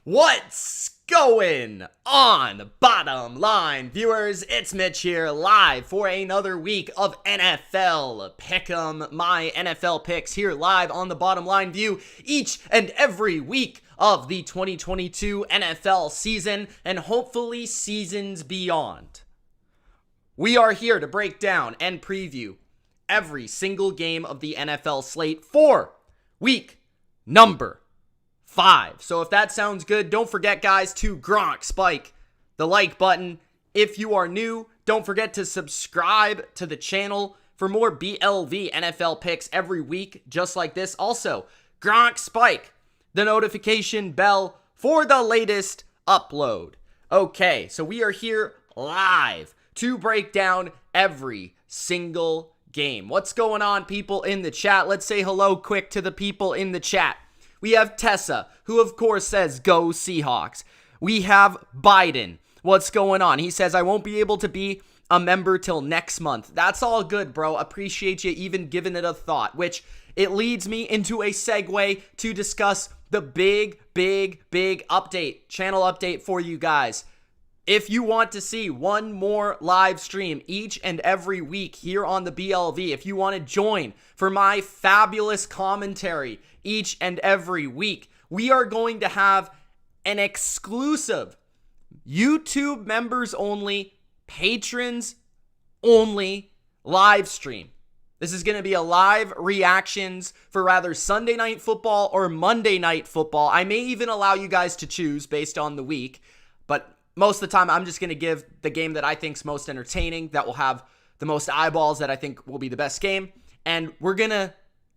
What's going on, bottom line viewers? It's Mitch here, live for another week of NFL Pick'em. My NFL picks here live on the Bottom Line View each and every week of the 2022 NFL season and hopefully seasons beyond. We are here to break down and preview every single game of the NFL slate for week number 5. So if that sounds good, don't forget, guys, to spike the like button. If you are new, don't forget to subscribe to the channel for more BLV NFL picks every week, just like this. Also, spike the notification bell for the latest upload. Okay, so we are here live to break down every single game. What's going on, people in the chat? Let's say hello quick to the people in the chat. We have Tessa, who of course says, go Seahawks. We have Biden. What's going on? He says, I won't be able to be a member till next month. That's all good, bro. Appreciate you even giving it a thought, which it leads me into a segue to discuss the big update, channel update for you guys. If you want to see one more live stream each and every week here on the BLV, if you want to join for my fabulous commentary each and every week, we are going to have an exclusive YouTube members only, patrons only live stream. This is going to be a live reactions for rather Sunday Night Football or Monday Night Football. I may even allow you guys to choose based on the week, but most of the time, I'm just going to give the game that I think is most entertaining, that will have the most eyeballs, that I think will be the best game. And we're going to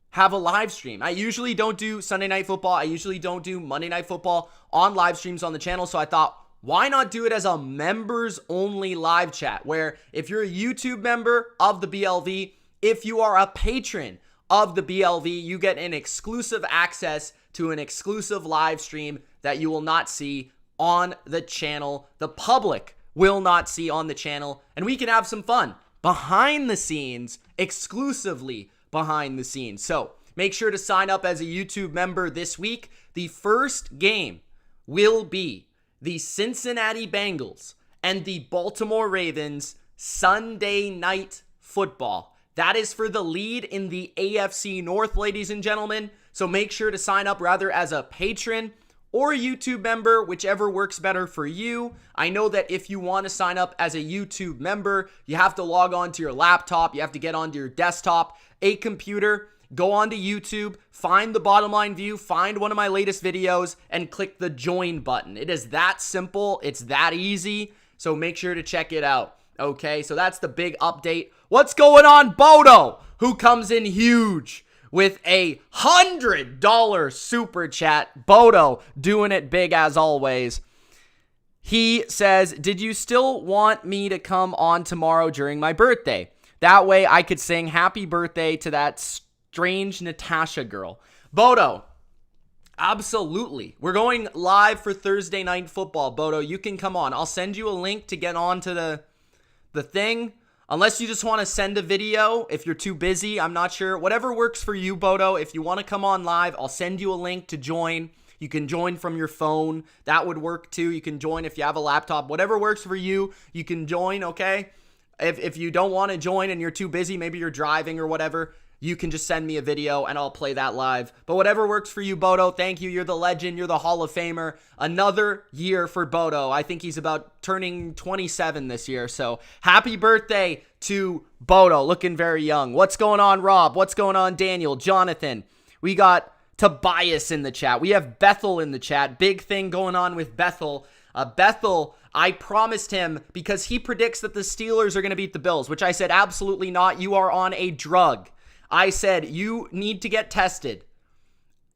have a live stream. I usually don't do Sunday Night Football. I usually don't do Monday Night Football on live streams on the channel. So I thought, why not do it as a members-only live chat, where if you're a YouTube member of the BLV, if you are a patron of the BLV, you get an exclusive access to an exclusive live stream that you will not see on the channel. The public will not see on the channel, and we can have some fun behind the scenes, exclusively behind the scenes. So make sure to sign up as a YouTube member this week. The first game will be the Cincinnati Bengals and the Baltimore Ravens Sunday Night Football. That is for the lead in the AFC North, ladies and gentlemen. So make sure to sign up rather as a patron or a YouTube member, whichever works better for you. I know that if you want to sign up as a YouTube member, you have to log on to your laptop, you have to get onto your desktop, a computer, go onto YouTube, find the Bottom Line View, find one of my latest videos, and click the join button. It is that simple, it's that easy, so make sure to check it out. Okay, so that's the big update. What's going on, Bodo, who comes in huge with a $100 super chat. Bodo doing it big as always. He says, did you still want me to come on tomorrow during my birthday? That way I could sing happy birthday to that strange Natasha girl. Bodo, absolutely. We're going live for Thursday Night Football. Bodo, you can come on. I'll send you a link to get on to the thing. Unless you just want to send a video, if you're too busy, I'm not sure. Whatever works for you, Bodo. If you want to come on live, I'll send you a link to join. You can join from your phone. That would work too. You can join if you have a laptop. Whatever works for you, you can join, okay? If you don't want to join and you're too busy, maybe you're driving or whatever, you can just send me a video and I'll play that live. But whatever works for you, Bodo, thank you. You're the legend. You're the Hall of Famer. Another year for Bodo. I think he's about turning 27 this year. So happy birthday to Bodo. Looking very young. What's going on, Rob? What's going on, Daniel? Jonathan? We got Tobias in the chat. We have Bethel in the chat. Big thing going on with Bethel. Bethel, I promised him, because he predicts that the Steelers are going to beat the Bills, which I said, absolutely not. You are on a drug. I said, you need to get tested.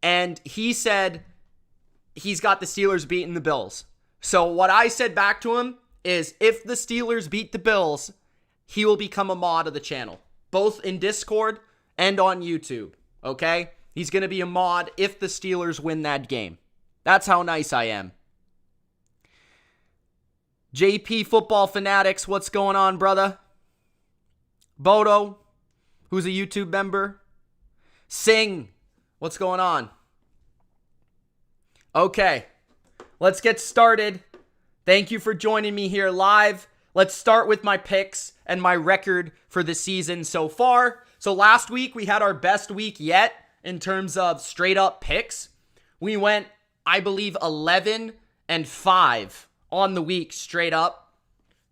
And he said he's got the Steelers beating the Bills. So what I said back to him is, if the Steelers beat the Bills, he will become a mod of the channel, both in Discord and on YouTube. Okay? He's going to be a mod if the Steelers win that game. That's how nice I am. JP Football Fanatics, what's going on, brother? Bodo, who's a YouTube member. Sing, what's going on? Okay, let's get started. Thank you for joining me here live. Let's start with my picks and my record for the season so far. So last week, we had our best week yet in terms of straight up picks. We went, I believe, 11-5 on the week straight up.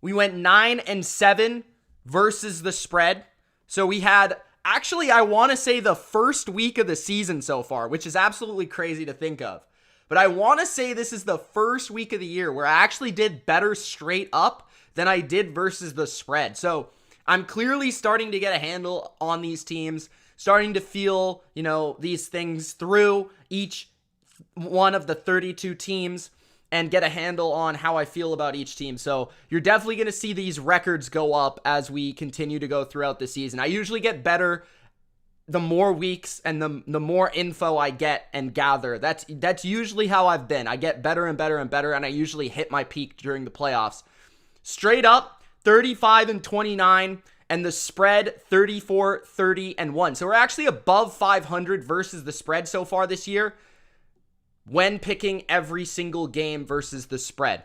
We went 9-7 versus the spread. So we had, actually, I want to say the first week of the season so far, which is absolutely crazy to think of. But I want to say this is the first week of the year where I actually did better straight up than I did versus the spread. So I'm clearly starting to get a handle on these teams, starting to feel, these things through each one of the 32 teams and get a handle on how I feel about each team. So you're definitely going to see these records go up as we continue to go throughout the season. I usually get better the more weeks and the more info I get and gather. That's usually how I've been. I get better and better and better, and I usually hit my peak during the playoffs. Straight up, 35-29, and the spread 34-30-1. So we're actually above 500 versus the spread so far this year when picking every single game versus the spread.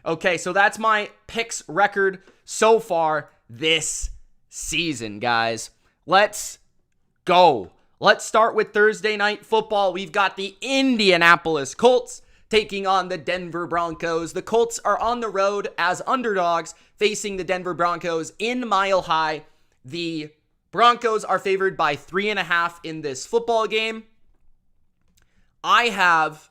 Okay, so that's my picks record so far this season, guys. Let's go. Let's start with Thursday night football. We've got the Indianapolis Colts taking on the Denver Broncos. The Colts are on the road as underdogs facing the Denver Broncos in Mile High. The Broncos are favored by 3.5 in this football game. I have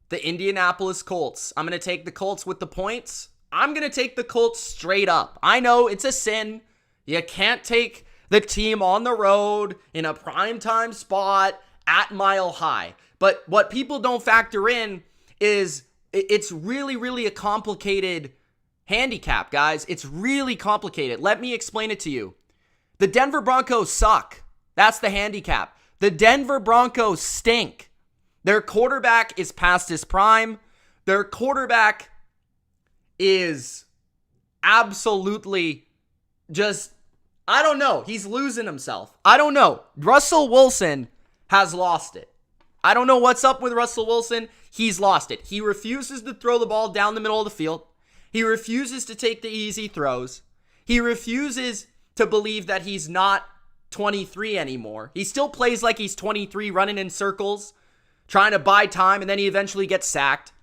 the Indianapolis Colts. I'm going to take the Colts with the points. I'm going to take the Colts straight up. I know it's a sin. You can't take the team on the road in a primetime spot at Mile High. But what people don't factor in is it's really, really a complicated handicap, guys. It's really complicated. Let me explain it to you. The Denver Broncos suck. That's the handicap. The Denver Broncos stink. Their quarterback is past his prime. Their quarterback is absolutely just, I don't know. He's losing himself. I don't know. Russell Wilson has lost it. I don't know what's up with Russell Wilson. He's lost it. He refuses to throw the ball down the middle of the field. He refuses to take the easy throws. He refuses to believe that he's not 23 anymore. He still plays like he's 23, running in circles, trying to buy time, and then he eventually gets sacked.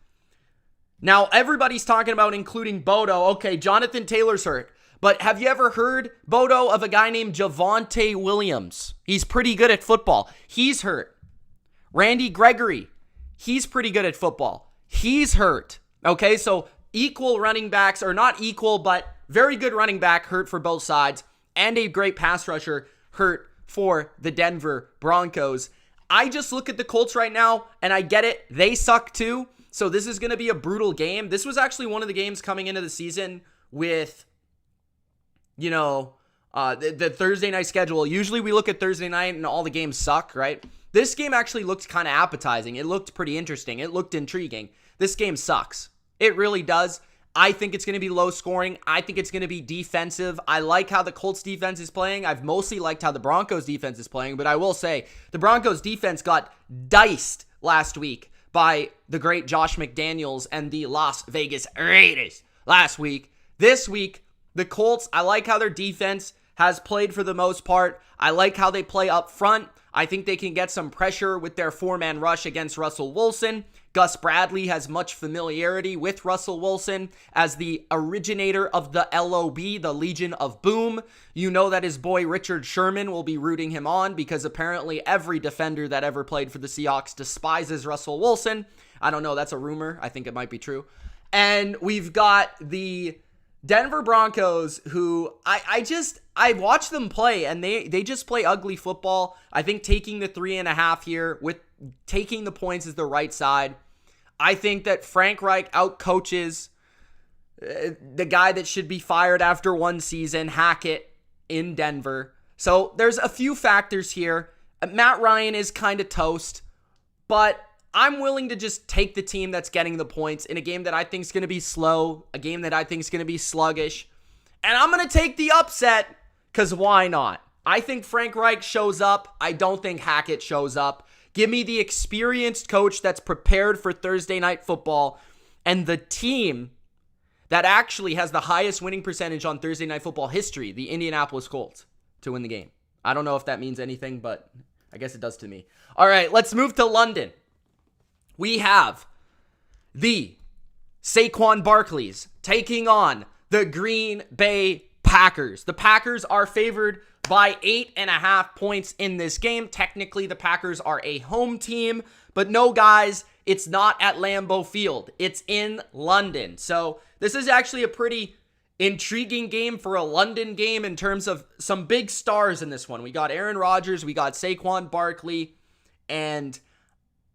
Now, everybody's talking about including Bodo. Okay, Jonathan Taylor's hurt. But have you ever heard, Bodo, of a guy named Javonte Williams? He's pretty good at football. He's hurt. Randy Gregory, he's pretty good at football. He's hurt. Okay, so equal running backs, or not equal, but very good running back hurt for both sides, and a great pass rusher hurt for the Denver Broncos. I just look at the Colts right now, and I get it. They suck too. So this is going to be a brutal game. This was actually one of the games coming into the season with the Thursday night schedule. Usually we look at Thursday night and all the games suck, right? This game actually looked kind of appetizing. It looked pretty interesting. It looked intriguing. This game sucks. It really does. I think it's going to be low scoring. I think it's going to be defensive. I like how the Colts defense is playing. I've mostly liked how the Broncos defense is playing, but I will say the Broncos defense got diced last week by the great Josh McDaniels and the Las Vegas Raiders last week. This week, the Colts, I like how their defense has played for the most part. I like how they play up front. I think they can get some pressure with their four-man rush against Russell Wilson. Gus Bradley has much familiarity with Russell Wilson as the originator of the LOB, the Legion of Boom. You know that his boy Richard Sherman will be rooting him on because apparently every defender that ever played for the Seahawks despises Russell Wilson. I don't know, that's a rumor. I think it might be true. And we've got the Denver Broncos, who I watch them play, and they just play ugly football. I think taking the 3.5 here with taking the points is the right side. I think that Frank Reich outcoaches the guy that should be fired after one season, Hackett, in Denver. So there's a few factors here. Matt Ryan is kind of toast, but I'm willing to just take the team that's getting the points in a game that I think is going to be slow, a game that I think is going to be sluggish. And I'm going to take the upset because why not? I think Frank Reich shows up. I don't think Hackett shows up. Give me the experienced coach that's prepared for Thursday night football. and the team that actually has the highest winning percentage on Thursday Night Football history, the Indianapolis Colts, to win the game. I don't know if that means anything, but I guess it does to me. All right, let's move to London. We have the Saquon Barkleys taking on the Green Bay Packers. The Packers are favored by 8.5 points in this game. Technically, the Packers are a home team, but no, guys, it's not at Lambeau Field. It's in London. So this is actually a pretty intriguing game for a London game in terms of some big stars in this one. We got Aaron Rodgers, we got Saquon Barkley, and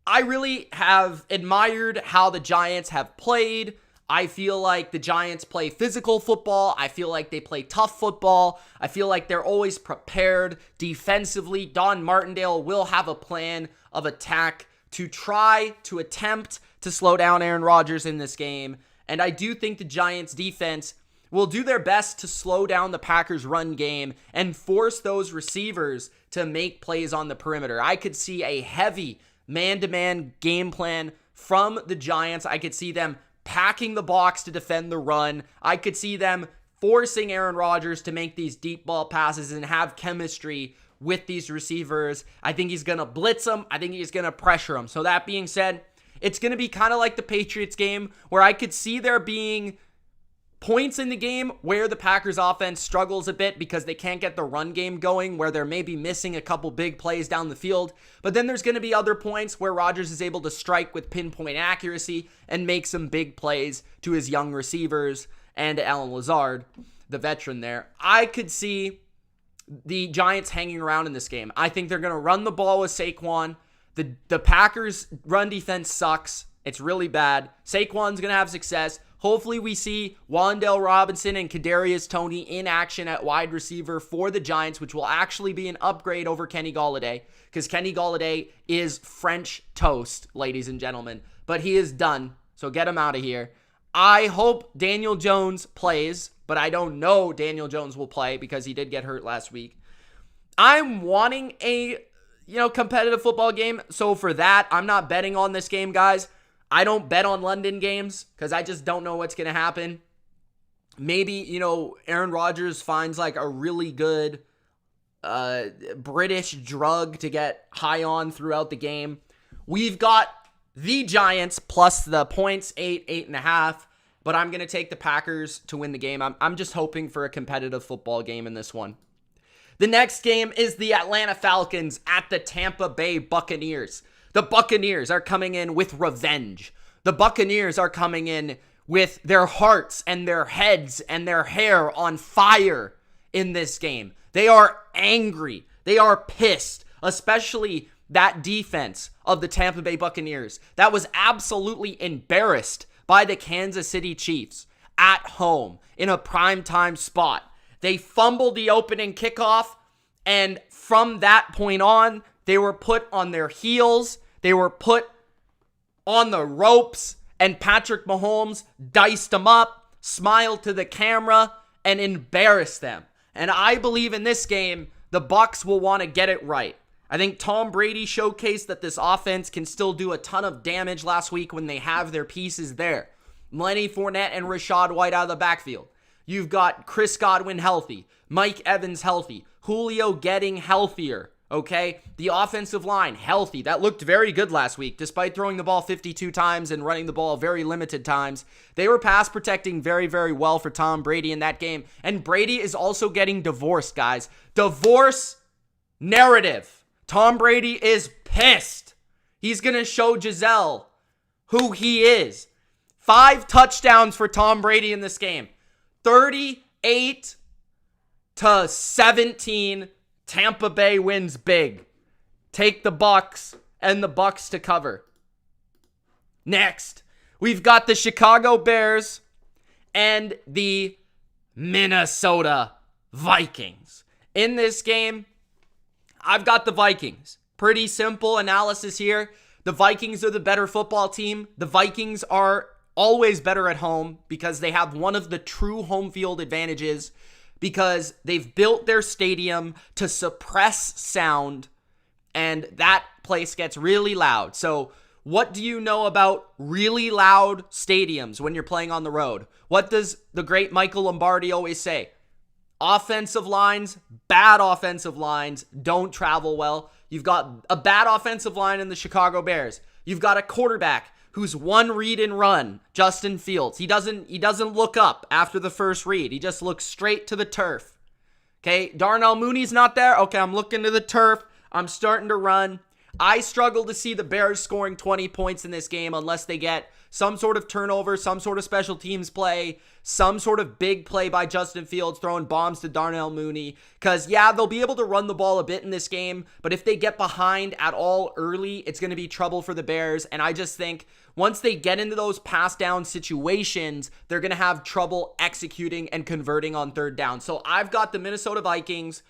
I really have admired how the Giants have played. I feel like the Giants play physical football. I feel like they play tough football. I feel like they're always prepared defensively. Don Martindale will have a plan of attack to try to attempt to slow down Aaron Rodgers in this game. And I do think the Giants defense will do their best to slow down the Packers run game and force those receivers to make plays on the perimeter. I could see a heavy man-to-man game plan from the Giants. I could see them packing the box to defend the run. I could see them forcing Aaron Rodgers to make these deep ball passes and have chemistry with these receivers. I think he's going to blitz them. I think he's going to pressure them. So that being said, it's going to be kind of like the Patriots game where I could see there being points in the game where the Packers offense struggles a bit because they can't get the run game going, where they're maybe missing a couple big plays down the field. But then there's going to be other points where Rodgers is able to strike with pinpoint accuracy and make some big plays to his young receivers and Alan Lazard, the veteran there. I could see the Giants hanging around in this game. I think they're going to run the ball with Saquon. The Packers' run defense sucks. It's really bad. Saquon's going to have success. Hopefully we see Wan'Dale Robinson and Kadarius Toney in action at wide receiver for the Giants, which will actually be an upgrade over Kenny Golladay, because Kenny Golladay is French toast, ladies and gentlemen. But he is done, so get him out of here. I hope Daniel Jones plays, but I don't know Daniel Jones will play because he did get hurt last week. I'm wanting a competitive football game, so for that, I'm not betting on this game, guys. I don't bet on London games because I just don't know what's going to happen. Maybe, Aaron Rodgers finds like a really good British drug to get high on throughout the game. We've got the Giants plus the points, 8.5. But I'm going to take the Packers to win the game. I'm just hoping for a competitive football game in this one. The next game is the Atlanta Falcons at the Tampa Bay Buccaneers. The Buccaneers are coming in with revenge. The Buccaneers are coming in with their hearts and their heads and their hair on fire in this game. They are angry. They are pissed, especially that defense of the Tampa Bay Buccaneers that was absolutely embarrassed by the Kansas City Chiefs at home in a primetime spot. They fumbled the opening kickoff, and from that point on, they were put on their heels. They were put on the ropes, and Patrick Mahomes diced them up, smiled to the camera, and embarrassed them. And I believe in this game, the Bucs will want to get it right. I think Tom Brady showcased that this offense can still do a ton of damage last week when they have their pieces there. Lenny Fournette and Rachaad White out of the backfield. You've got Chris Godwin healthy, Mike Evans healthy, Julio getting healthier. Okay, the offensive line, healthy. That looked very good last week. Despite throwing the ball 52 times and running the ball very limited times, they were pass protecting very, very well for Tom Brady in that game. And Brady is also getting divorced, guys. Divorce narrative. Tom Brady is pissed. He's going to show Giselle who he is. 5 touchdowns for Tom Brady in this game. 38-17. Tampa Bay wins big. Take the Bucs and the Bucs to cover. Next, we've got the Chicago Bears and the Minnesota Vikings. In this game, I've got the Vikings. Pretty simple analysis here. The Vikings are the better football team. The Vikings are always better at home because they have one of the true home field advantages, because they've built their stadium to suppress sound, and that place gets really loud. So What do you know about really loud stadiums when you're playing on the road? What does the great Michael Lombardi always say? Offensive lines, bad offensive lines don't travel well. You've got a bad offensive line in the Chicago Bears. You've got a quarterback who's one read and run, Justin Fields. He doesn't look up after the first read. He just looks straight to the turf. Okay, Darnell Mooney's not there. Okay, I'm looking to the turf. I'm starting to run. I struggle to see the Bears scoring 20 points in this game unless they get some sort of turnover, some sort of special teams play, some sort of big play by Justin Fields throwing bombs to Darnell Mooney. Because, yeah, they'll be able to run the ball a bit in this game, but if they get behind at all early, it's going to be trouble for the Bears. And I just think once they get into those pass down situations, they're going to have trouble executing and converting on third down. So I've got the Minnesota Vikings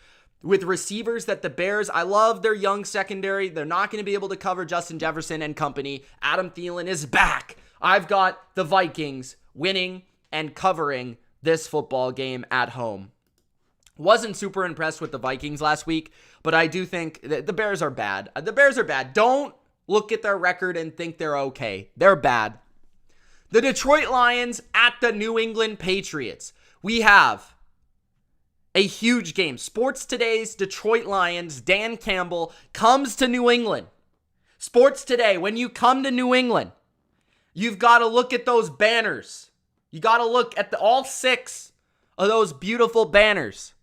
with receivers that the Bears, I love their young secondary. They're not going to be able to cover Justin Jefferson and company. Adam Thielen is back. I've got the Vikings winning and covering this football game at home. Wasn't super impressed with the Vikings last week, but I do think that the Bears are bad. The Bears are bad. Don't look at their record and think they're okay. They're bad. The Detroit Lions at the New England Patriots. We have a huge game. Sports Today's Detroit Lions, Dan Campbell, comes to New England. Sports Today, when you come to New England, you've got to look at those banners. You got to look at all 6 of those beautiful banners.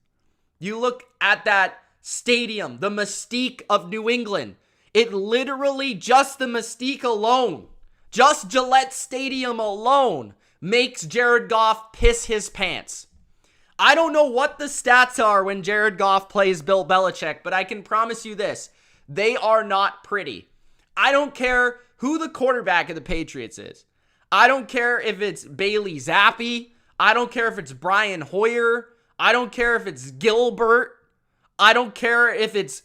You look at that stadium, the mystique of New England. It literally, just the mystique alone, just Gillette Stadium alone, makes Jared Goff piss his pants. I don't know what the stats are when Jared Goff plays Bill Belichick, but I can promise you this. They are not pretty. I don't care who the quarterback of the Patriots is. I don't care if it's Bailey Zappi. I don't care if it's Brian Hoyer. I don't care if it's Gilbert. I don't care if it's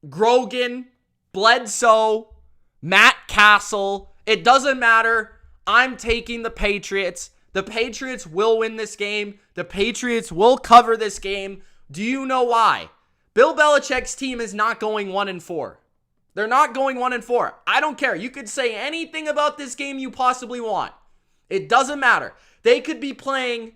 Grogan, Bledsoe, Matt Castle. It doesn't matter. I'm taking the Patriots. The Patriots will win this game. The Patriots will cover this game. Do you know why? Bill Belichick's team is not going 1-4. They're not going 1-4. I don't care. You could say anything about this game you possibly want. It doesn't matter. They could be playing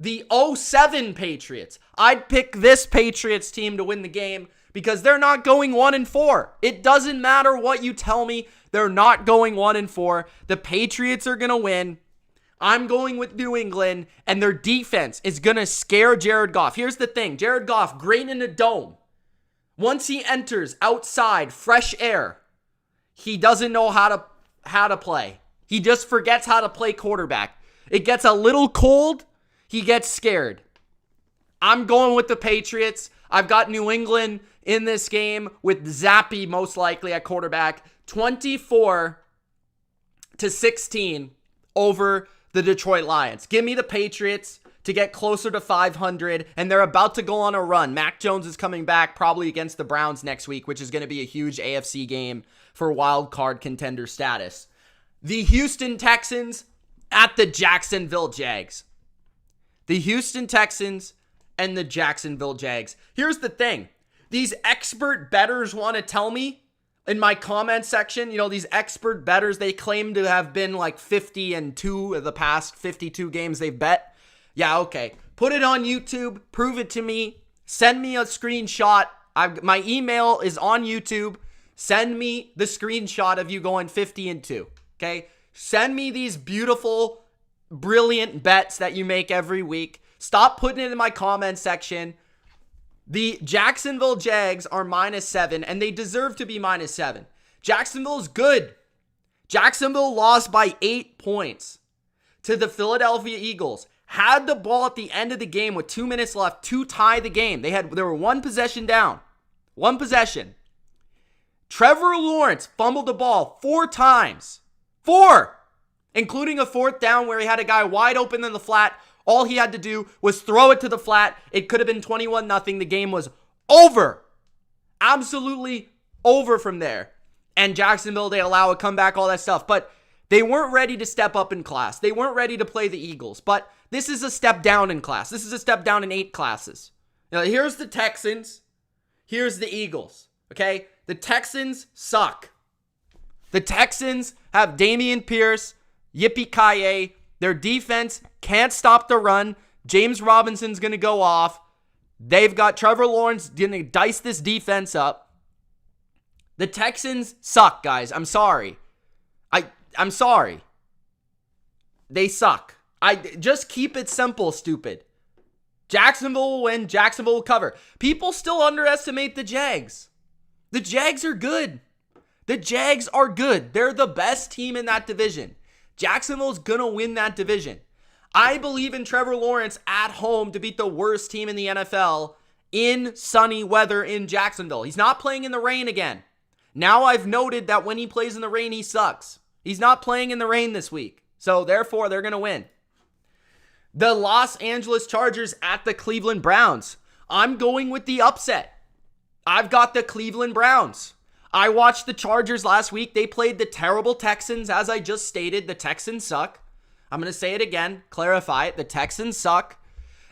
the 07 Patriots. I'd pick this Patriots team to win the game because they're not going 1-4. It doesn't matter what you tell me. They're not going 1-4. The Patriots are going to win. I'm going with New England, and their defense is going to scare Jared Goff. Here's the thing. Jared Goff, great in a dome. Once he enters outside, fresh air, he doesn't know how to play. He just forgets how to play quarterback. It gets a little cold, he gets scared. I'm going with the Patriots. I've got New England in this game with Zappi most likely at quarterback. 24-16 over the Detroit Lions. Give me the Patriots to get closer to 500, and they're about to go on a run. Mac Jones is coming back probably against the Browns next week, which is going to be a huge AFC game for wild card contender status. The Houston Texans at the Jacksonville Jags. The Houston Texans and the Jacksonville Jags. Here's the thing. These expert bettors want to tell me in my comment section, these expert bettors, they claim to have been like 50-2 of the past 52 games they've bet. Yeah, okay. Put it on YouTube. Prove it to me. Send me a screenshot. My email is on YouTube. Send me the screenshot of you going 50-2. Okay? Send me these beautiful, brilliant bets that you make every week. Stop putting it in my comment section. The Jacksonville Jags are -7, and they deserve to be -7. Jacksonville's good. Jacksonville lost by 8 points to the Philadelphia Eagles. Had the ball at the end of the game with 2 minutes left to tie the game. They were one possession down. One possession. Trevor Lawrence fumbled the ball 4 times. 4! Including a 4th down where he had a guy wide open in the flat. All he had to do was throw it to the flat. It could have been 21-0. The game was over. Absolutely over from there. And Jacksonville, they allow a comeback, all that stuff. But they weren't ready to step up in class. They weren't ready to play the Eagles. But this is a step down in class. This is a step down in 8 classes. Now, here's the Texans. Here's the Eagles. Okay? The Texans suck. The Texans have Dameon Pierce, Yippee-ki-yay. Their defense can't stop the run. James Robinson's going to go off. They've got Trevor Lawrence going to dice this defense up. The Texans suck, guys. I'm sorry. I'm sorry. They suck. Just keep it simple, stupid. Jacksonville will win. Jacksonville will cover. People still underestimate the Jags. The Jags are good. The Jags are good. They're the best team in that division. Jacksonville's going to win that division. I believe in Trevor Lawrence at home to beat the worst team in the NFL in sunny weather in Jacksonville. He's not playing in the rain again. Now I've noted that when he plays in the rain, he sucks. He's not playing in the rain this week. So therefore, they're going to win. The Los Angeles Chargers at the Cleveland Browns. I'm going with the upset. I've got the Cleveland Browns. I watched the Chargers last week. They played the terrible Texans. As I just stated, the Texans suck. I'm going to say it again, clarify it. The Texans suck.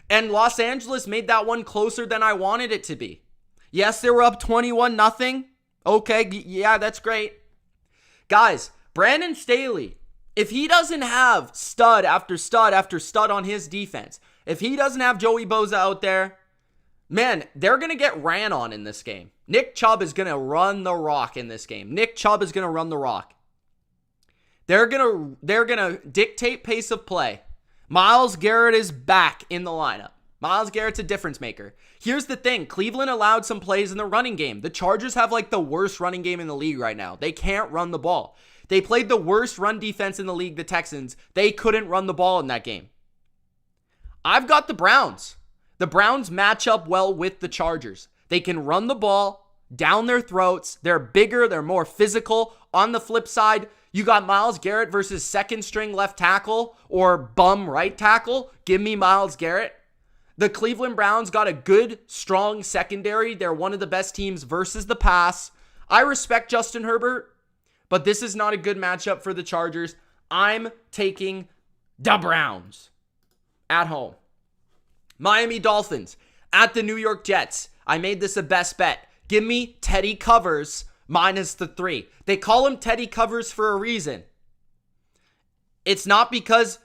And Los Angeles made that one closer than I wanted it to be. Yes, they were up 21-0. Okay, yeah, that's great. Guys, Brandon Staley, if he doesn't have stud after stud after stud on his defense, if he doesn't have Joey Bosa out there, man, they're going to get ran on in this game. Nick Chubb is going to run the rock in this game. Nick Chubb is going to run the rock. They're going to dictate pace of play. Myles Garrett is back in the lineup. Myles Garrett's a difference maker. Here's the thing. Cleveland allowed some plays in the running game. The Chargers have like the worst running game in the league right now. They can't run the ball. They played the worst run defense in the league, the Texans. They couldn't run the ball in that game. I've got the Browns. The Browns match up well with the Chargers. They can run the ball down their throats. They're bigger. They're more physical. On the flip side, you got Myles Garrett versus second string left tackle or bum right tackle. Give me Myles Garrett. The Cleveland Browns got a good, strong secondary. They're one of the best teams versus the pass. I respect Justin Herbert, but this is not a good matchup for the Chargers. I'm taking the Browns at home. Miami Dolphins at the New York Jets. I made this a best bet. Give me Teddy Covers minus the 3. They call him Teddy Covers for a reason. It's not because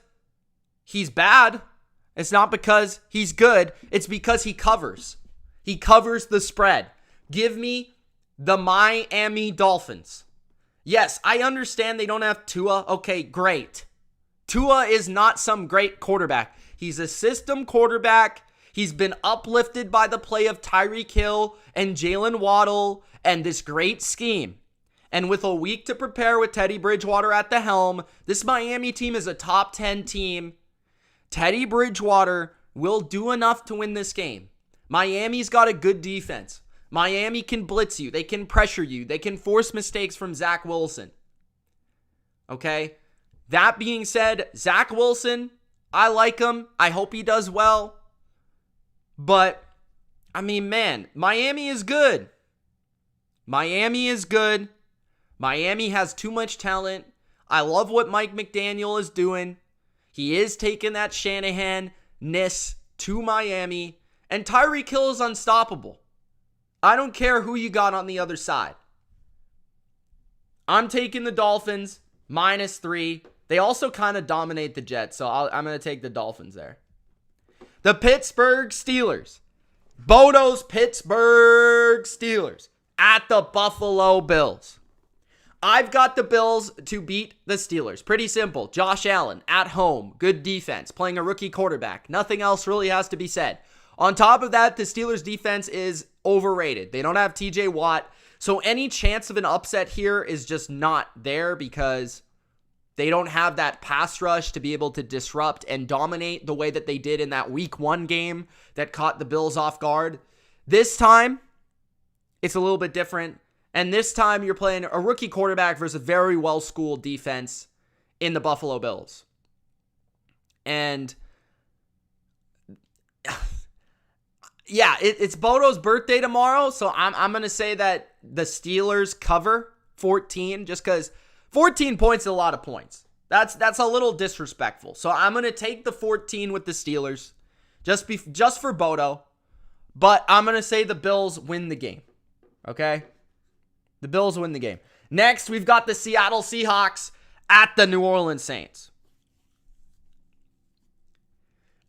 he's bad. It's not because he's good. It's because he covers. He covers the spread. Give me the Miami Dolphins. Yes, I understand they don't have Tua. Okay, great. Tua is not some great quarterback. He's a system quarterback. He's been uplifted by the play of Tyreek Hill and Jalen Waddle and this great scheme. And with a week to prepare with Teddy Bridgewater at the helm, this Miami team is a top 10 team. Teddy Bridgewater will do enough to win this game. Miami's got a good defense. Miami can blitz you. They can pressure you. They can force mistakes from Zach Wilson. Okay? That being said, Zach Wilson, I like him. I hope he does well. But, I mean, man, Miami is good. Miami is good. Miami has too much talent. I love what Mike McDaniel is doing. He is taking that Shanahan-ness to Miami. And Tyreek Hill is unstoppable. I don't care who you got on the other side. I'm taking the Dolphins minus 3. They also kind of dominate the Jets, so I'm going to take the Dolphins there. The Pittsburgh Steelers. Bodo's Pittsburgh Steelers at the Buffalo Bills. I've got the Bills to beat the Steelers. Pretty simple. Josh Allen at home. Good defense. Playing a rookie quarterback. Nothing else really has to be said. On top of that, the Steelers defense is overrated. They don't have TJ Watt. So any chance of an upset here is just not there because they don't have that pass rush to be able to disrupt and dominate the way that they did in that week 1 game that caught the Bills off guard. This time, it's a little bit different. And this time, you're playing a rookie quarterback versus a very well-schooled defense in the Buffalo Bills. And yeah, it's Bodo's birthday tomorrow, so I'm going to say that the Steelers cover 14 just because 14 points is a lot of points. That's a little disrespectful. So I'm going to take the 14 with the Steelers just for Bodo, but I'm going to say the Bills win the game. Okay? The Bills win the game. Next, we've got the Seattle Seahawks at the New Orleans Saints.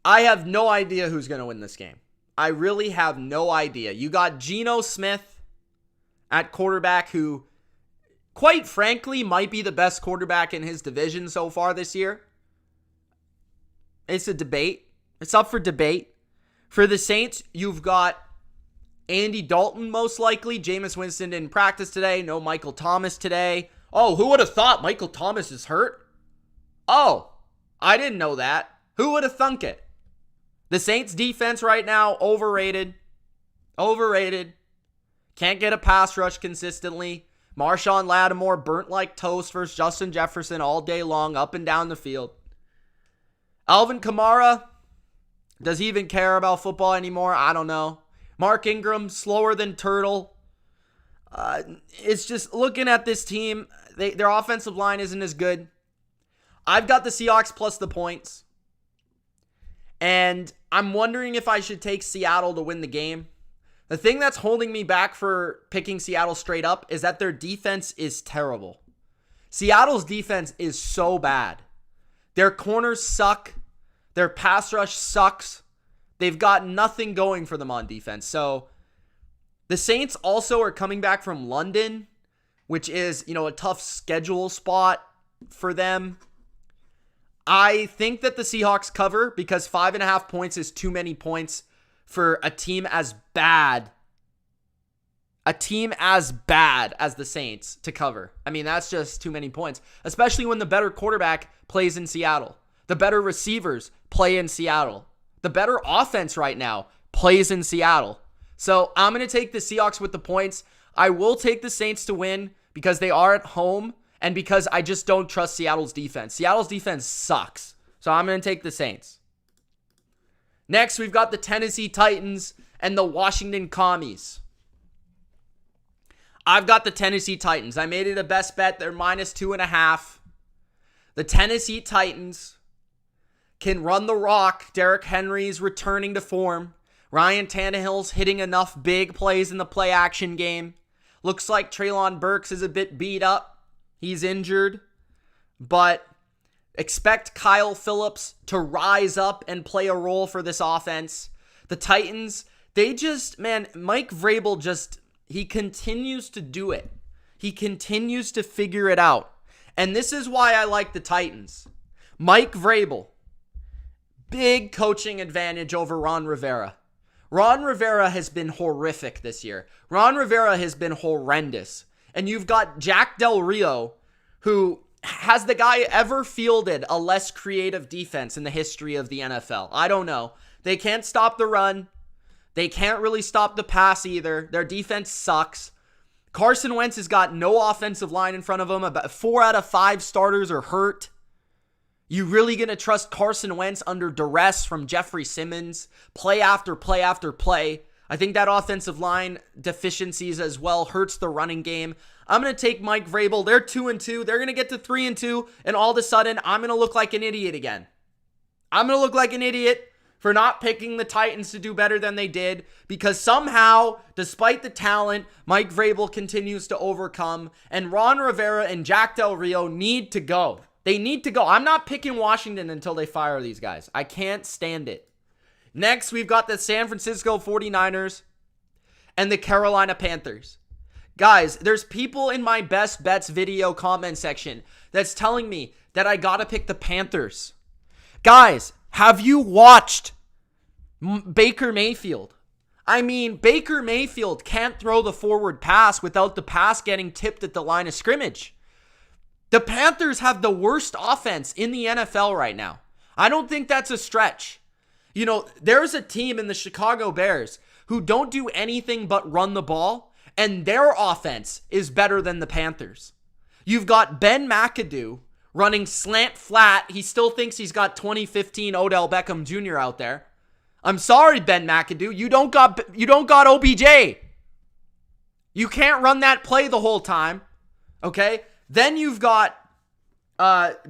I have no idea who's going to win this game. I really have no idea. You got Geno Smith at quarterback, who, quite frankly, might be the best quarterback in his division so far this year. It's a debate. It's up for debate. For the Saints, you've got Andy Dalton, most likely. Jameis Winston didn't practice today. No Michael Thomas today. Oh, who would have thought Michael Thomas is hurt? Oh, I didn't know that. Who would have thunk it? The Saints defense right now, overrated. Overrated. Can't get a pass rush consistently. Marshawn Lattimore burnt like toast versus Justin Jefferson all day long, up and down the field. Alvin Kamara, does he even care about football anymore? I don't know. Mark Ingram, slower than Turtle. It's just looking at this team, their offensive line isn't as good. I've got the Seahawks plus the points. And I'm wondering if I should take Seattle to win the game. The thing that's holding me back for picking Seattle straight up is that their defense is terrible. Seattle's defense is so bad. Their corners suck. Their pass rush sucks. They've got nothing going for them on defense. So the Saints also are coming back from London, which is, a tough schedule spot for them. I think that the Seahawks cover because 5.5 points is too many points for a team as bad as the Saints to cover. I mean, that's just too many points, especially when the better quarterback plays in Seattle. The better receivers play in Seattle. The better offense right now plays in Seattle. So I'm going to take the Seahawks with the points. I will take the Saints to win because they are at home and because I just don't trust Seattle's defense. Seattle's defense sucks. So I'm going to take the Saints. Next, we've got the Tennessee Titans and the Washington Commies. I've got the Tennessee Titans. I made it a best bet. They're minus 2.5. The Tennessee Titans can run the rock. Derrick Henry's returning to form. Ryan Tannehill's hitting enough big plays in the play action game. Looks like Treylon Burks is a bit beat up. He's injured. But expect Kyle Phillips to rise up and play a role for this offense. The Titans, Mike Vrabel he continues to do it. He continues to figure it out. And this is why I like the Titans. Mike Vrabel, big coaching advantage over Ron Rivera. Ron Rivera has been horrific this year. Ron Rivera has been horrendous. And you've got Jack Del Rio, who has the guy ever fielded a less creative defense in the history of the NFL? I don't know. They can't stop the run. They can't really stop the pass either. Their defense sucks. Carson Wentz has got no offensive line in front of him. About 4 out of 5 starters are hurt. You really going to trust Carson Wentz under duress from Jeffrey Simmons? Play after play after play. I think that offensive line deficiencies as well hurts the running game. I'm going to take Mike Vrabel. They're 2-2. They're going to get to 3-2. And all of a sudden, I'm going to look like an idiot again. I'm going to look like an idiot for not picking the Titans to do better than they did. Because somehow, despite the talent, Mike Vrabel continues to overcome. And Ron Rivera and Jack Del Rio need to go. They need to go. I'm not picking Washington until they fire these guys. I can't stand it. Next, we've got the San Francisco 49ers and the Carolina Panthers. Guys, there's people in my best bets video comment section that's telling me that I gotta pick the Panthers. Guys, have you watched Baker Mayfield? I mean, Baker Mayfield can't throw the forward pass without the pass getting tipped at the line of scrimmage. The Panthers have the worst offense in the NFL right now. I don't think that's a stretch. There's a team in the Chicago Bears who don't do anything but run the ball, and their offense is better than the Panthers. You've got Ben McAdoo running slant flat. He still thinks he's got 2015 Odell Beckham Jr. out there. I'm sorry, Ben McAdoo. You don't got OBJ. You can't run that play the whole time. Okay? Then you've got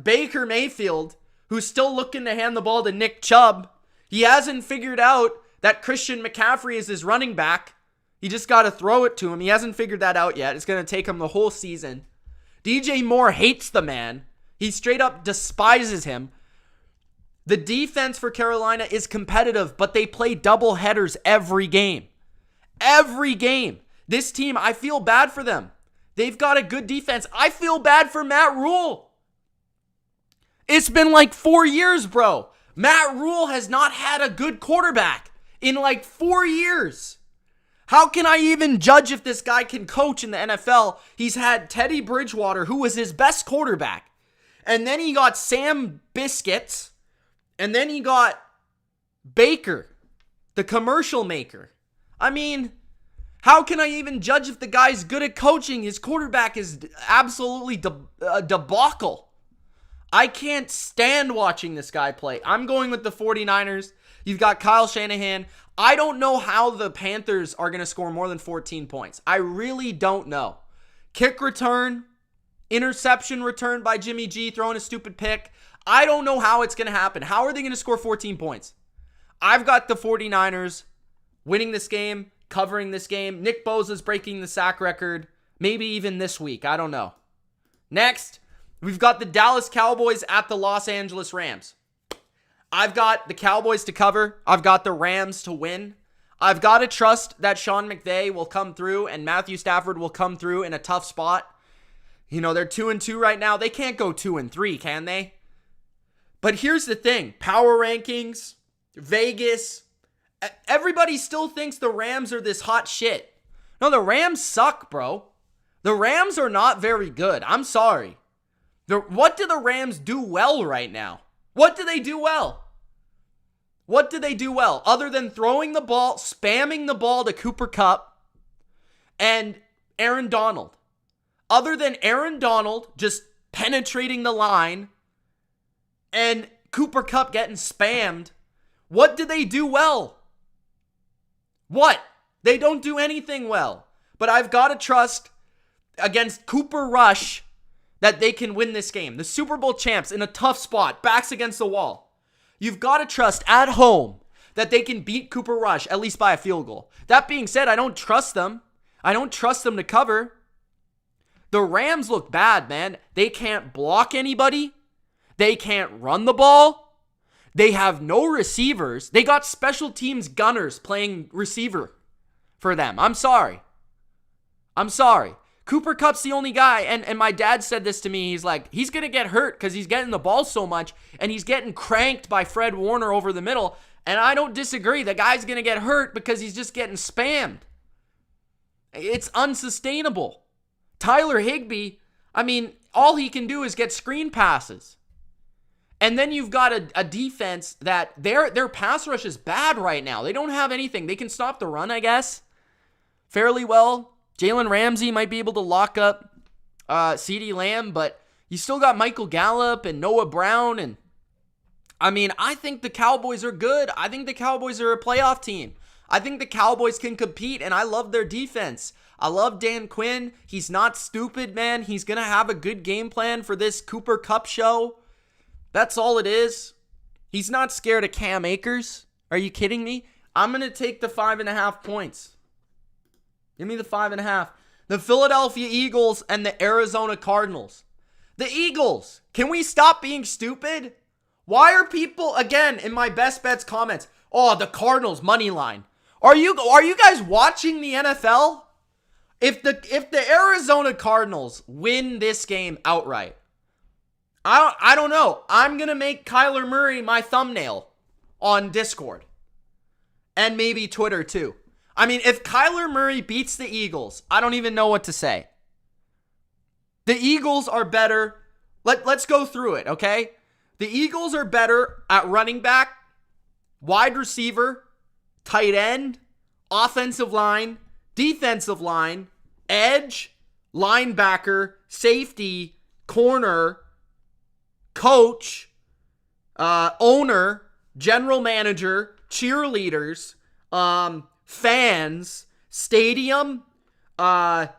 Baker Mayfield, who's still looking to hand the ball to Nick Chubb. He hasn't figured out that Christian McCaffrey is his running back. He just got to throw it to him. He hasn't figured that out yet. It's going to take him the whole season. DJ Moore hates the man. He straight up despises him. The defense for Carolina is competitive, but they play double headers every game. Every game. This team, I feel bad for them. They've got a good defense. I feel bad for Matt Rule. It's been like 4 years, bro. Matt Rule has not had a good quarterback in like 4 years. How can I even judge if this guy can coach in the NFL? He's had Teddy Bridgewater, who was his best quarterback. And then he got Sam Biscuits. And then he got Baker, the commercial maker. I mean, how can I even judge if the guy's good at coaching? His quarterback is absolutely a debacle. I can't stand watching this guy play. I'm going with the 49ers. You've got Kyle Shanahan. I don't know how the Panthers are going to score more than 14 points. I really don't know. Kick return, interception return by Jimmy G, throwing a stupid pick. I don't know how it's going to happen. How are they going to score 14 points? I've got the 49ers winning this game, covering this game. Nick Bosa's breaking the sack record, maybe even this week. I don't know. Next, we've got the Dallas Cowboys at the Los Angeles Rams. I've got the Cowboys to cover. I've got the Rams to win. I've got to trust that Sean McVay will come through and Matthew Stafford will come through in a tough spot. You know, they're 2-2 right now. They can't go 2-3, can they? But here's the thing. Power rankings, Vegas, everybody still thinks the Rams are this hot shit. No, the Rams suck, bro. The Rams are not very good. I'm sorry. What do the Rams do well right now? What do they do well? What do they do well? Other than throwing the ball, spamming the ball to Cooper Kupp and Aaron Donald. Other than Aaron Donald just penetrating the line and Cooper Kupp getting spammed, what do they do well? What? They don't do anything well. But I've got to trust against Cooper Rush that they can win this game. The Super Bowl champs in a tough spot, backs against the wall. You've got to trust at home that they can beat Cooper Rush, at least by a field goal. That being said, I don't trust them. I don't trust them to cover. The Rams look bad, man. They can't block anybody. They can't run the ball. They have no receivers. They got special teams gunners playing receiver for them. I'm sorry. Cooper Kupp's the only guy, and my dad said this to me. He's like, he's going to get hurt because he's getting the ball so much, and he's getting cranked by Fred Warner over the middle, and I don't disagree. The guy's going to get hurt because he's just getting spammed. It's unsustainable. Tyler Higbee, I mean, all he can do is get screen passes. And then you've got a defense that their pass rush is bad right now. They don't have anything. They can stop the run, I guess, fairly well. Jalen Ramsey might be able to lock up CeeDee Lamb, but you still got Michael Gallup and Noah Brown. And I mean, I think the Cowboys are good. I think the Cowboys are a playoff team. I think the Cowboys can compete, and I love their defense. I love Dan Quinn. He's not stupid, man. He's going to have a good game plan for this Cooper Kupp show. That's all it is. He's not scared of Cam Akers. Are you kidding me? I'm going to take the 5.5 points. Give me the 5.5. The Philadelphia Eagles and the Arizona Cardinals. The Eagles. Can we stop being stupid? Why are people, again, in my best bets comments, oh, the Cardinals money line. Are you guys watching the NFL? If the Arizona Cardinals win this game outright, I don't know. I'm going to make Kyler Murray my thumbnail on Discord. And maybe Twitter too. I mean, if Kyler Murray beats the Eagles, I don't even know what to say. The Eagles are better. Let's go through it, okay? The Eagles are better at running back, wide receiver, tight end, offensive line, defensive line, edge, linebacker, safety, corner, coach, owner, general manager, cheerleaders, fans, stadium, Rocky.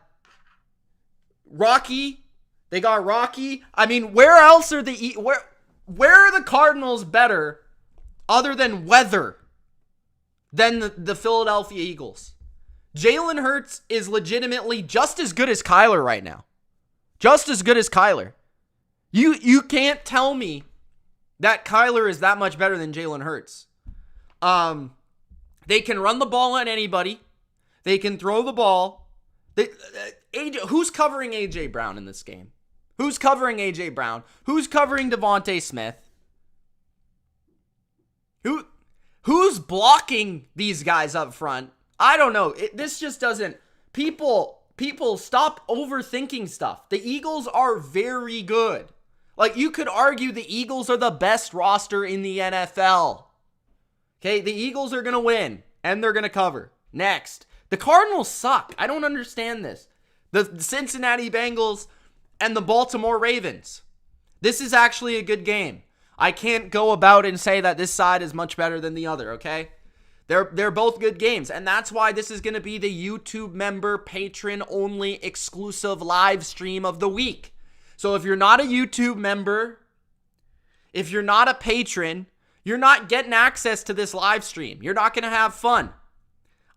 They got Rocky. I mean, where else are where are the Cardinals better other than weather than the Philadelphia Eagles? Jalen Hurts is legitimately just as good as Kyler right now. Just as good as Kyler. You can't tell me that Kyler is that much better than Jalen Hurts. They can run the ball on anybody. They can throw the ball. Who's covering A.J. Brown in this game? Who's covering A.J. Brown? Who's covering Devontae Smith? Who's blocking these guys up front? I don't know. This just doesn't... People, stop overthinking stuff. The Eagles are very good. Like, you could argue the Eagles are the best roster in the NFL. Okay, the Eagles are going to win, and they're going to cover. Next. The Cardinals suck. I don't understand this. The Cincinnati Bengals and the Baltimore Ravens. This is actually a good game. I can't go about and say that this side is much better than the other, okay? They're both good games, and that's why this is going to be the YouTube member patron only exclusive live stream of the week. So if you're not a YouTube member, if you're not a patron, you're not getting access to this live stream. You're not going to have fun.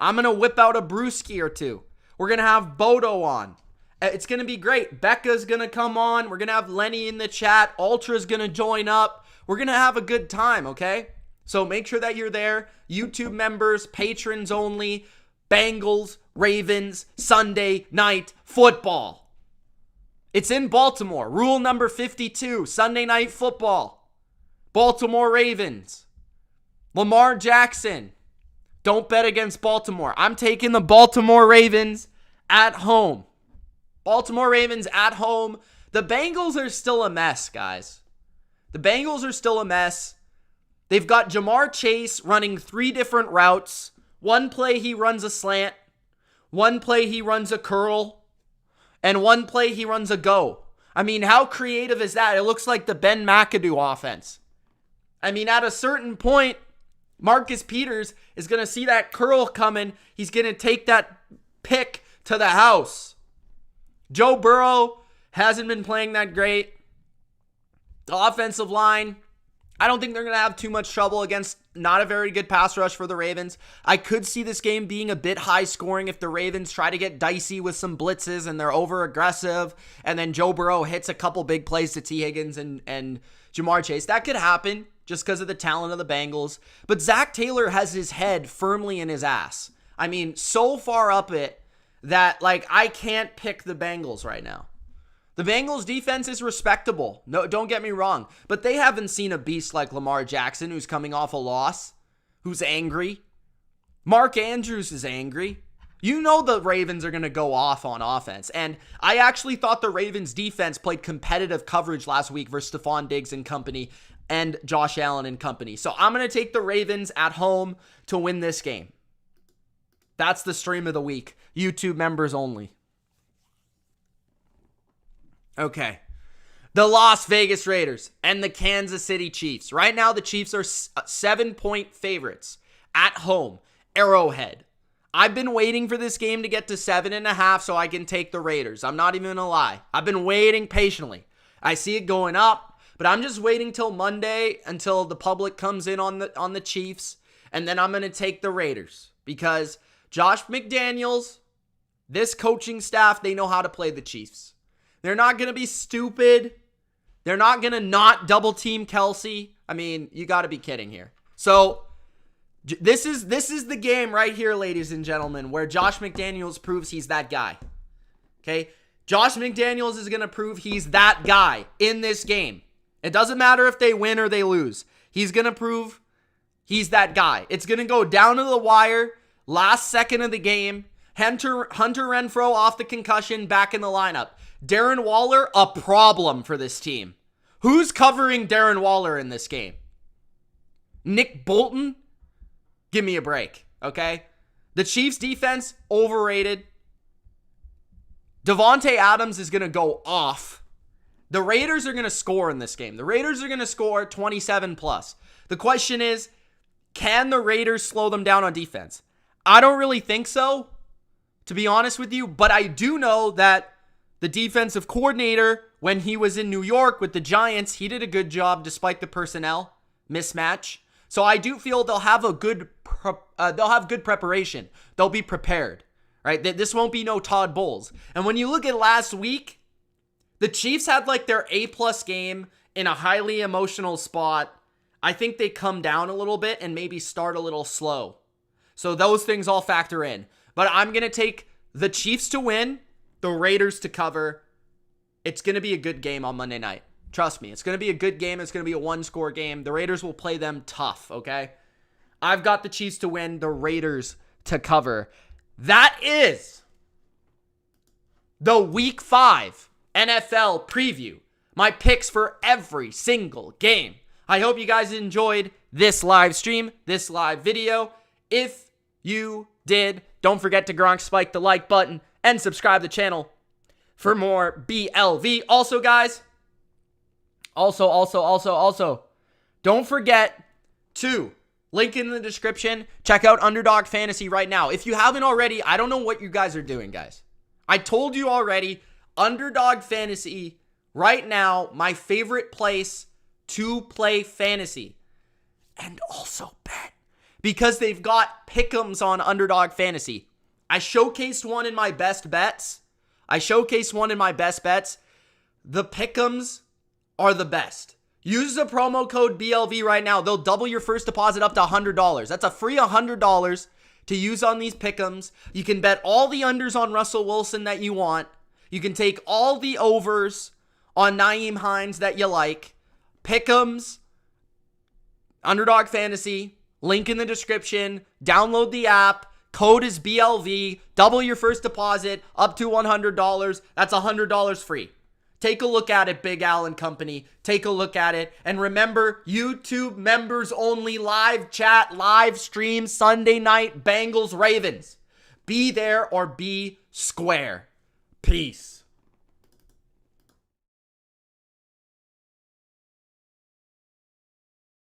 I'm going to whip out a brewski or two. We're going to have Bodo on. It's going to be great. Becca's going to come on. We're going to have Lenny in the chat. Ultra's going to join up. We're going to have a good time, okay? So make sure that you're there. YouTube members, patrons only, Bengals, Ravens, Sunday Night Football. It's in Baltimore. Rule number 52, Sunday Night Football. Baltimore Ravens. Lamar Jackson. Don't bet against Baltimore. I'm taking the Baltimore Ravens at home. Baltimore Ravens at home. The Bengals are still a mess, guys. The Bengals are still a mess. They've got Jamar Chase running 3 different routes. One play he runs a slant. One play he runs a curl. And one play he runs a go. I mean, how creative is that? It looks like the Ben McAdoo offense. I mean, at a certain point, Marcus Peters is going to see that curl coming. He's going to take that pick to the house. Joe Burrow hasn't been playing that great. The offensive line, I don't think they're going to have too much trouble against not a very good pass rush for the Ravens. I could see this game being a bit high scoring if the Ravens try to get dicey with some blitzes and they're over aggressive, and then Joe Burrow hits a couple big plays to T. Higgins and Jamar Chase. That could happen just because of the talent of the Bengals. But Zach Taylor has his head firmly in his ass. I mean, so far up it that, like, I can't pick the Bengals right now. The Bengals defense is respectable. No, don't get me wrong. But they haven't seen a beast like Lamar Jackson, who's coming off a loss, who's angry. Mark Andrews is angry. You know the Ravens are going to go off on offense. And I actually thought the Ravens defense played competitive coverage last week versus Stephon Diggs and company and Josh Allen and company. So I'm going to take the Ravens at home to win this game. That's the stream of the week. YouTube members only. Okay. The Las Vegas Raiders and the Kansas City Chiefs. Right now, the Chiefs are 7-point favorites at home. Arrowhead. I've been waiting for this game to get to 7.5 so I can take the Raiders. I'm not even going to lie. I've been waiting patiently. I see it going up, but I'm just waiting till Monday until the public comes in on the Chiefs, and then I'm going to take the Raiders because Josh McDaniels, this coaching staff, they know how to play the Chiefs. They're not going to be stupid. They're not going to not double team Kelsey. I mean, you got to be kidding here. So this is the game right here, ladies and gentlemen, where Josh McDaniels proves he's that guy. Okay? Josh McDaniels is going to prove he's that guy in this game. It doesn't matter if they win or they lose. He's going to prove he's that guy. It's going to go down to the wire, last second of the game. Hunter Renfrow off the concussion, back in the lineup. Darren Waller, a problem for this team. Who's covering Darren Waller in this game? Nick Bolton? Give me a break, okay? The Chiefs' defense, overrated. Devontae Adams is going to go off. The Raiders are going to score in this game. The Raiders are going to score 27 plus. The question is, can the Raiders slow them down on defense? I don't really think so, to be honest with you, but I do know that the defensive coordinator, when he was in New York with the Giants, he did a good job despite the personnel mismatch. So I do feel they'll have good preparation. They'll be prepared, right? This won't be no Todd Bowles. And when you look at last week, The Chiefs had like their A-plus game in a highly emotional spot. I think they come down a little bit and maybe start a little slow. So those things all factor in. But I'm going to take the Chiefs to win, the Raiders to cover. It's going to be a good game on Monday night. Trust me, it's going to be a good game. It's going to be a one-score game. The Raiders will play them tough, okay? I've got the Chiefs to win, the Raiders to cover. That is the Week 5 NFL preview. My picks for every single game. I hope you guys enjoyed this live stream, this live video. If you did, don't forget to Gronk spike the like button and subscribe to the channel for more BLV. Also, guys, also, don't forget to link in the description. Check out Underdog Fantasy right now. If you haven't already, I don't know what you guys are doing, guys. I told you already, Underdog Fantasy right now, my favorite place to play fantasy and also bet, because they've got pick'ems on Underdog Fantasy. I showcased one in my best bets. The pick'ems are the best. Use the promo code BLV right now. They'll double your first deposit up to $100. That's a free $100 to use on these pick'ems. You can bet all the unders on Russell Wilson that you want. You can take all the overs on Nyheim Hines that you like. Pick'ems, Underdog Fantasy, link in the description. Download the app. Code is BLV. Double your first deposit up to $100. That's $100 free. Take a look at it, Big Al and company. Take a look at it. And remember, YouTube members only live chat, live stream, Sunday night, Bengals, Ravens. Be there or be square. Peace.